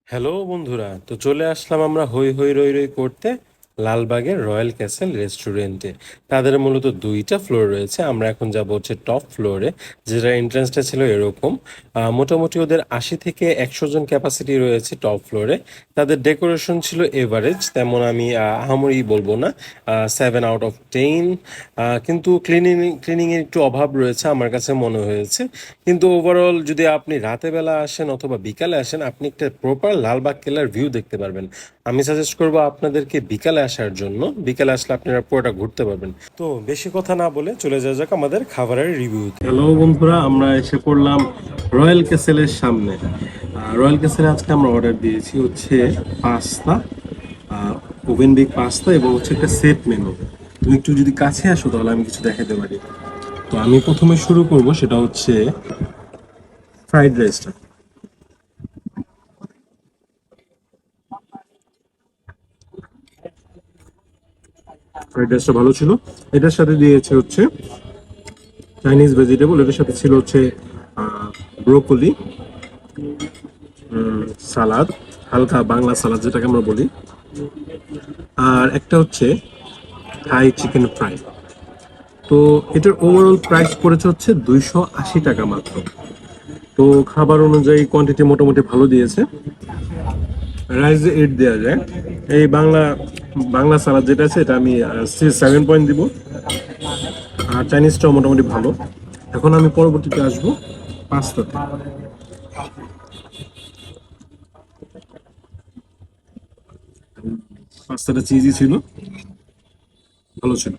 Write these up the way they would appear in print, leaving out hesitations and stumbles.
Hello বন্ধুরা, তো চলে আসলাম আমরা হই হই রই রই করতে লালবাগের রয়্যাল ক্যাসেল রেস্টুরেন্টে। তাদের মূলত দুইটা ফ্লোর রয়েছে। আমরা এখন যাব হচ্ছে টপ ফ্লোরে, যেটা এন্ট্রান্সটা ছিল এরকম। মোটামুটি ওদের 80 থেকে 100 জন ক্যাপাসিটি রয়েছে টপ ফ্লোরে। তাদের ডেকোরেশন ছিল এভারেজ, তেমন আমি আহামরি বলবো না, 7 আউট অফ 10। কিন্তু ক্লিনিংয়ের একটু অভাব রয়েছে আমার কাছে মনে হয়েছে। কিন্তু ওভারঅল যদি আপনি রাতে বেলা আসেন অথবা বিকালে আসেন, আপনি একটা প্রপার লালবাগ কেল্লার ভিউ দেখতে পারবেন। আমি সাজেস্ট করব আপনাদেরকে বিকালে আসার জন্য। বিকালে আসলে আপনারা পুরোটা ঘুরতে পারবেন। তো বেশি কথা না বলে চলে যাওয়া যাক আমাদের খাবারের রিভিউতে। হ্যালো বন্ধুরা, আমরা এসে পড়লাম রয়্যাল ক্যাসেলের সামনে। রয়্যাল ক্যাসেলে আজকে আমরা অর্ডার দিয়েছি হচ্ছে পাস্তা, ওভেন বেক পাস্তা এবং হচ্ছে একটা সেট মেনু। তুমি একটু যদি কাছে আসো তাহলে আমি কিছু দেখাতে পারি। তো আমি প্রথমে শুরু করব, সেটা হচ্ছে ফ্রাইড রাইসটা। ফ্রাইড রাইসটা ভালো ছিল। এটার সাথে দিয়েছে হচ্ছে চাইনিজ ভেজিটেবল, এটার সাথে ছিল হচ্ছে ব্রোকলি, সালাদ, হালকা বাংলা সালাদ যেটাকে আমরা বলি, আর একটা হচ্ছে থাই চিকেন ফ্রাই। তো এটার ওভারঅল প্রাইস পড়েছে হচ্ছে 280 টাকা মাত্র। তো খাবার অনুযায়ী কোয়ান্টিটি মোটামুটি ভালো দিয়েছে। রাইসে 8 দেওয়া যায়। এই বাংলা বাংলা সালাদ যেটা আছে এটা আমি 7 পয়েন্ট দিব। আর চাইনিজটাও মোটামুটি ভালো। এখন আমি পরবর্তীতে আসবো পাস্তাতে। পাস্তাটা চিজি ছিল, ভালো ছিল।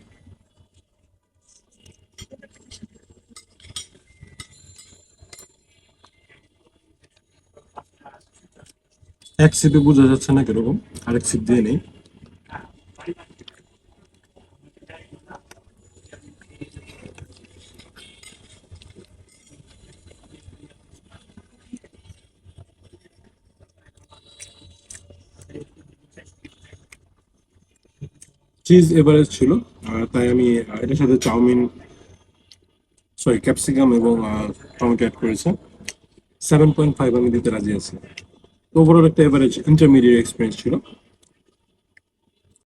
এক সিপে বোঝা যাচ্ছে না কিরকম, আরেক সিপ দিয়ে নেই। চিজ এভারেজ ছিল, তাই আমি এটার সাথে চাউমিন, সরি ক্যাপসিকাম এবং টমেটো অ্যাড করেছি। 7.5 আমি দিতে রাজি আছি। ওভারঅল একটা এভারেজ ইন্টারমিডিয়েট এক্সপিরিয়েন্স ছিল।